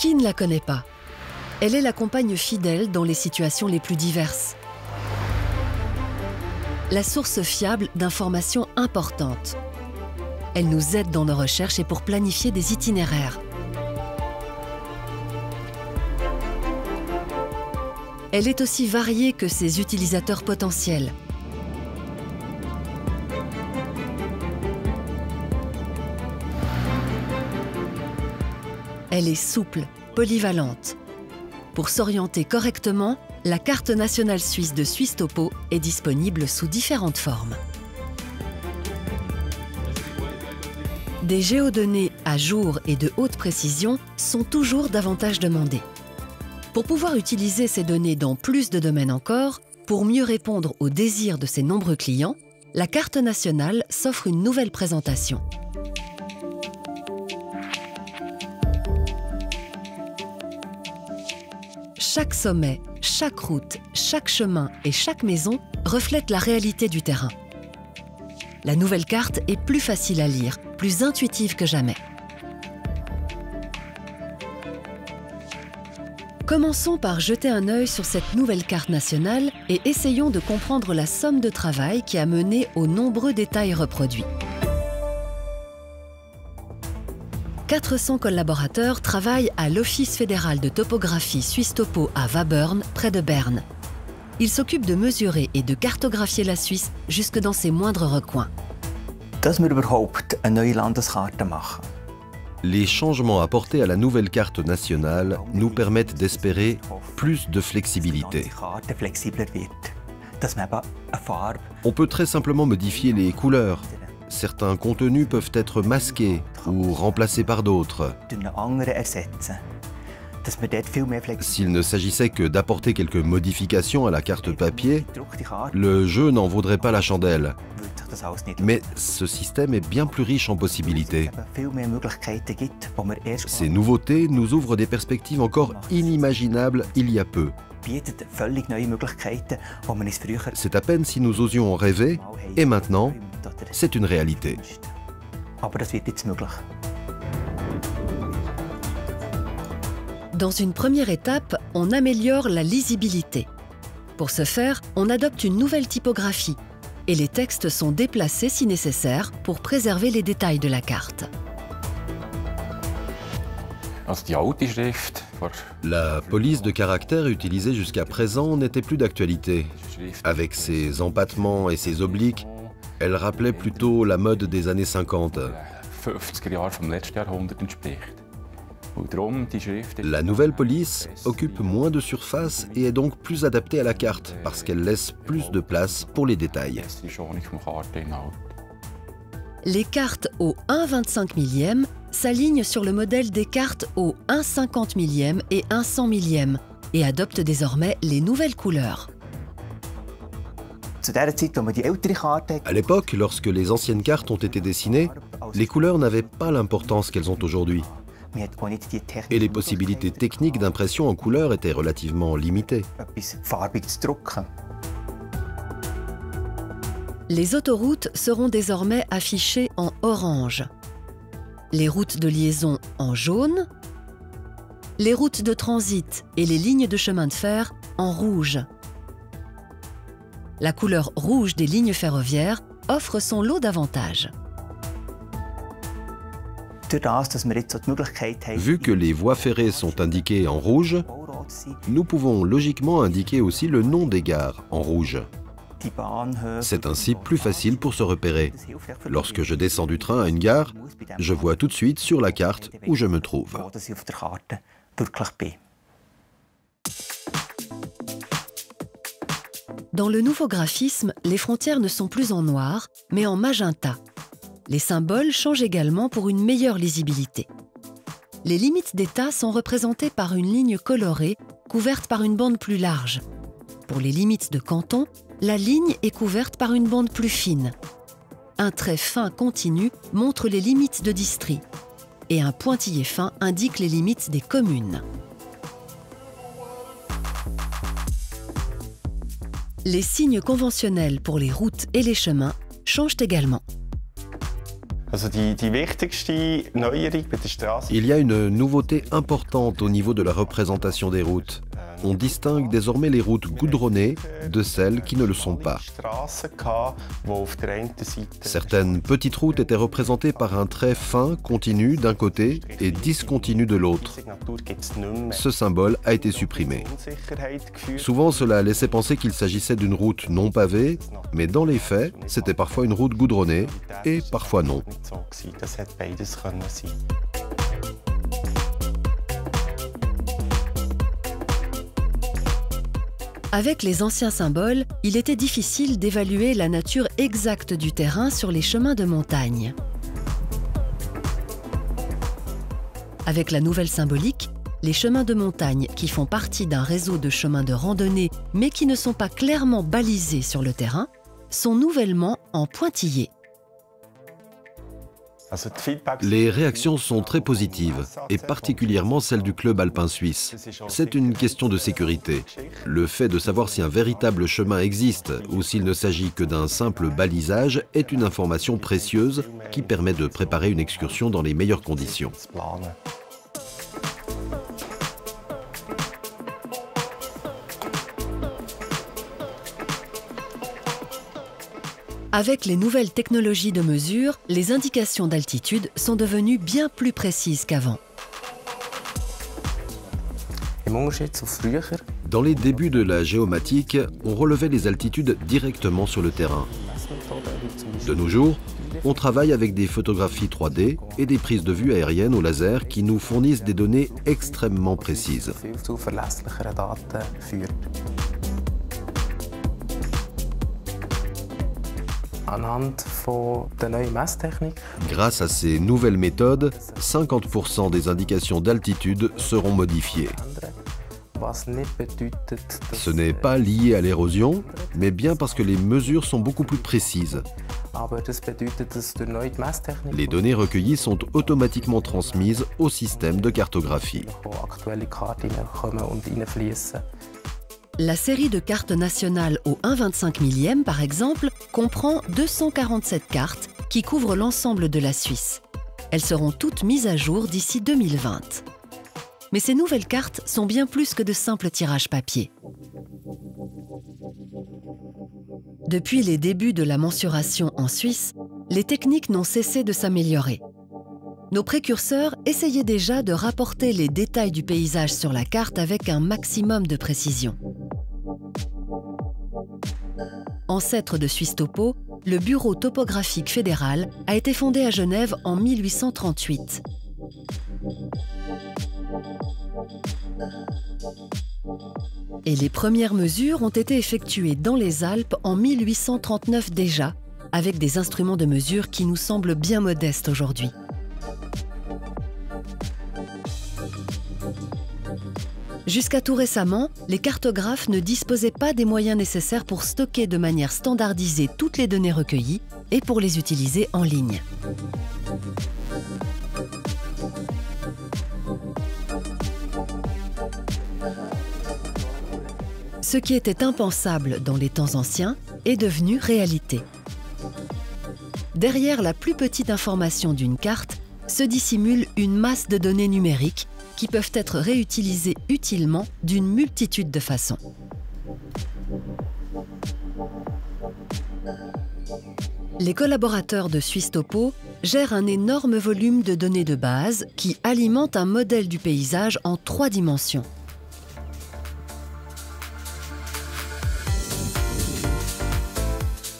Qui ne la connaît pas? Elle est la compagne fidèle dans les situations les plus diverses. La source fiable d'informations importantes. Elle nous aide dans nos recherches et pour planifier des itinéraires. Elle est aussi variée que ses utilisateurs potentiels. Elle est souple, polyvalente. Pour s'orienter correctement, la carte nationale suisse de Suisse Topo est disponible sous différentes formes. Des géodonnées à jour et de haute précision sont toujours davantage demandées. Pour pouvoir utiliser ces données dans plus de domaines encore, pour mieux répondre aux désirs de ses nombreux clients, la carte nationale s'offre une nouvelle présentation. Chaque sommet, chaque route, chaque chemin et chaque maison reflètent la réalité du terrain. La nouvelle carte est plus facile à lire, plus intuitive que jamais. Commençons par jeter un œil sur cette nouvelle carte nationale et essayons de comprendre la somme de travail qui a mené aux nombreux détails reproduits. 400 collaborateurs travaillent à l'Office fédéral de topographie Suisse Topo à Wabern, près de Berne. Ils s'occupent de mesurer et de cartographier la Suisse jusque dans ses moindres recoins. Dass wir überhaupt eine neue Landeskarte machen. Les changements apportés à la nouvelle carte nationale nous permettent d'espérer plus de flexibilité. On peut très simplement modifier les couleurs. Certains contenus peuvent être masqués ou remplacés par d'autres. S'il ne s'agissait que d'apporter quelques modifications à la carte papier, le jeu n'en vaudrait pas la chandelle. Mais ce système est bien plus riche en possibilités. Ces nouveautés nous ouvrent des perspectives encore inimaginables il y a peu. C'est à peine si nous osions en rêver, et maintenant, c'est une réalité. Dans une première étape, on améliore la lisibilité. Pour ce faire, on adopte une nouvelle typographie et les textes sont déplacés si nécessaire pour préserver les détails de la carte. La police de caractère utilisée jusqu'à présent n'était plus d'actualité. Avec ses empattements et ses obliques, elle rappelait plutôt la mode des années 50. La nouvelle police occupe moins de surface et est donc plus adaptée à la carte parce qu'elle laisse plus de place pour les détails. Les cartes au 1/25 millième s'alignent sur le modèle des cartes au 1/50 millième et 1/100 millième et adoptent désormais les nouvelles couleurs. À l'époque, lorsque les anciennes cartes ont été dessinées, les couleurs n'avaient pas l'importance qu'elles ont aujourd'hui. Et les possibilités techniques d'impression en couleur étaient relativement limitées. Les autoroutes seront désormais affichées en orange, les routes de liaison en jaune, les routes de transit et les lignes de chemin de fer en rouge. La couleur rouge des lignes ferroviaires offre son lot d'avantages. Vu que les voies ferrées sont indiquées en rouge, nous pouvons logiquement indiquer aussi le nom des gares en rouge. C'est ainsi plus facile pour se repérer. Lorsque je descends du train à une gare, je vois tout de suite sur la carte où je me trouve. Dans le nouveau graphisme, les frontières ne sont plus en noir, mais en magenta. Les symboles changent également pour une meilleure lisibilité. Les limites d'État sont représentées par une ligne colorée couverte par une bande plus large. Pour les limites de canton, la ligne est couverte par une bande plus fine. Un trait fin continu montre les limites de district et un pointillé fin indique les limites des communes. Les signes conventionnels pour les routes et les chemins changent également. Il y a une nouveauté importante au niveau de la représentation des routes. On distingue désormais les routes goudronnées de celles qui ne le sont pas. Certaines petites routes étaient représentées par un trait fin continu d'un côté et discontinu de l'autre. Ce symbole a été supprimé. Souvent, cela laissait penser qu'il s'agissait d'une route non pavée, mais dans les faits, c'était parfois une route goudronnée et parfois non. Avec les anciens symboles, il était difficile d'évaluer la nature exacte du terrain sur les chemins de montagne. Avec la nouvelle symbolique, les chemins de montagne qui font partie d'un réseau de chemins de randonnée mais qui ne sont pas clairement balisés sur le terrain sont nouvellement en pointillés. Les réactions sont très positives, et particulièrement celles du club alpin suisse. C'est une question de sécurité. Le fait de savoir si un véritable chemin existe ou s'il ne s'agit que d'un simple balisage est une information précieuse qui permet de préparer une excursion dans les meilleures conditions. Avec les nouvelles technologies de mesure, les indications d'altitude sont devenues bien plus précises qu'avant. Dans les débuts de la géomatique, on relevait les altitudes directement sur le terrain. De nos jours, on travaille avec des photographies 3D et des prises de vue aériennes au laser qui nous fournissent des données extrêmement précises. Grâce à ces nouvelles méthodes, 50% des indications d'altitude seront modifiées. Ce n'est pas lié à l'érosion, mais bien parce que les mesures sont beaucoup plus précises. Les données recueillies sont automatiquement transmises au système de cartographie. La série de cartes nationales au 1/25 millième, par exemple, comprend 247 cartes qui couvrent l'ensemble de la Suisse. Elles seront toutes mises à jour d'ici 2020. Mais ces nouvelles cartes sont bien plus que de simples tirages papier. Depuis les débuts de la mensuration en Suisse, les techniques n'ont cessé de s'améliorer. Nos précurseurs essayaient déjà de rapporter les détails du paysage sur la carte avec un maximum de précision. Ancêtre de Suisse Topo, le Bureau topographique fédéral a été fondé à Genève en 1838. Et les premières mesures ont été effectuées dans les Alpes en 1839 déjà, avec des instruments de mesure qui nous semblent bien modestes aujourd'hui. Jusqu'à tout récemment, les cartographes ne disposaient pas des moyens nécessaires pour stocker de manière standardisée toutes les données recueillies et pour les utiliser en ligne. Ce qui était impensable dans les temps anciens est devenu réalité. Derrière la plus petite information d'une carte se dissimule une masse de données numériques qui peuvent être réutilisées utilement d'une multitude de façons. Les collaborateurs de Suisse Topo gèrent un énorme volume de données de base qui alimente un modèle du paysage en 3 dimensions.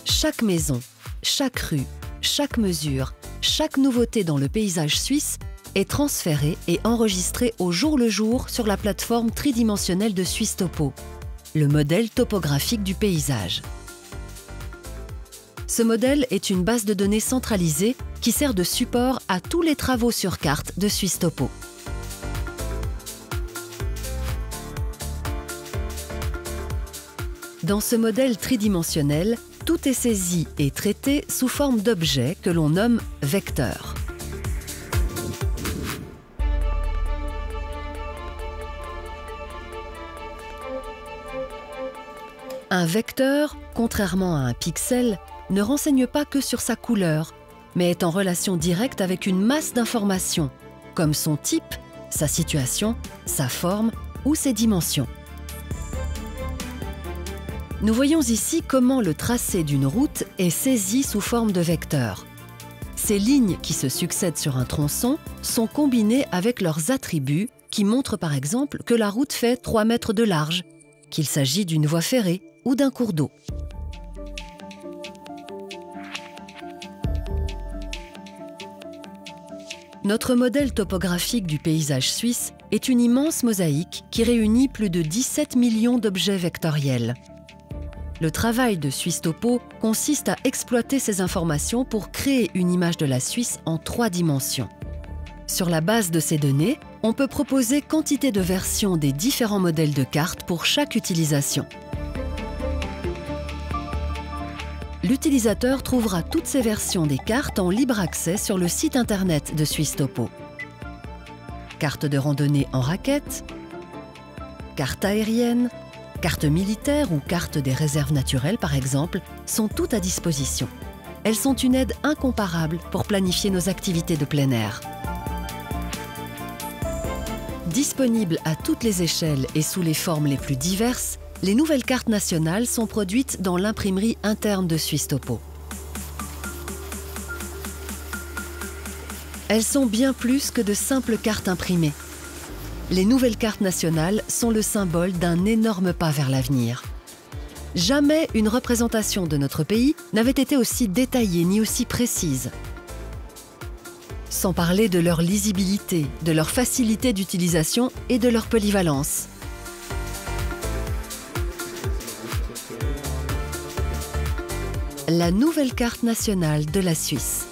Chaque maison, chaque rue, chaque mesure, chaque nouveauté dans le paysage suisse est transférée et enregistrée au jour le jour sur la plateforme tridimensionnelle de Suisse Topo, le modèle topographique du paysage. Ce modèle est une base de données centralisée qui sert de support à tous les travaux sur carte de Suisse Topo. Dans ce modèle tridimensionnel, tout est saisi et traité sous forme d'objets que l'on nomme vecteurs. Un vecteur, contrairement à un pixel, ne renseigne pas que sur sa couleur, mais est en relation directe avec une masse d'informations, comme son type, sa situation, sa forme ou ses dimensions. Nous voyons ici comment le tracé d'une route est saisi sous forme de vecteurs. Ces lignes qui se succèdent sur un tronçon sont combinées avec leurs attributs qui montrent par exemple que la route fait 3 mètres de large, qu'il s'agit d'une voie ferrée ou d'un cours d'eau. Notre modèle topographique du paysage suisse est une immense mosaïque qui réunit plus de 17 millions d'objets vectoriels. Le travail de Suisse Topo consiste à exploiter ces informations pour créer une image de la Suisse en 3 dimensions. Sur la base de ces données, on peut proposer quantité de versions des différents modèles de cartes pour chaque utilisation. L'utilisateur trouvera toutes ces versions des cartes en libre accès sur le site internet de Suisse Topo. Cartes de randonnée en raquettes, cartes aériennes, cartes militaires ou cartes des réserves naturelles par exemple, sont toutes à disposition. Elles sont une aide incomparable pour planifier nos activités de plein air. Disponibles à toutes les échelles et sous les formes les plus diverses, les nouvelles cartes nationales sont produites dans l'imprimerie interne de Suisse Topo. Elles sont bien plus que de simples cartes imprimées. Les nouvelles cartes nationales sont le symbole d'un énorme pas vers l'avenir. Jamais une représentation de notre pays n'avait été aussi détaillée ni aussi précise. Sans parler de leur lisibilité, de leur facilité d'utilisation et de leur polyvalence. La nouvelle carte nationale de la Suisse.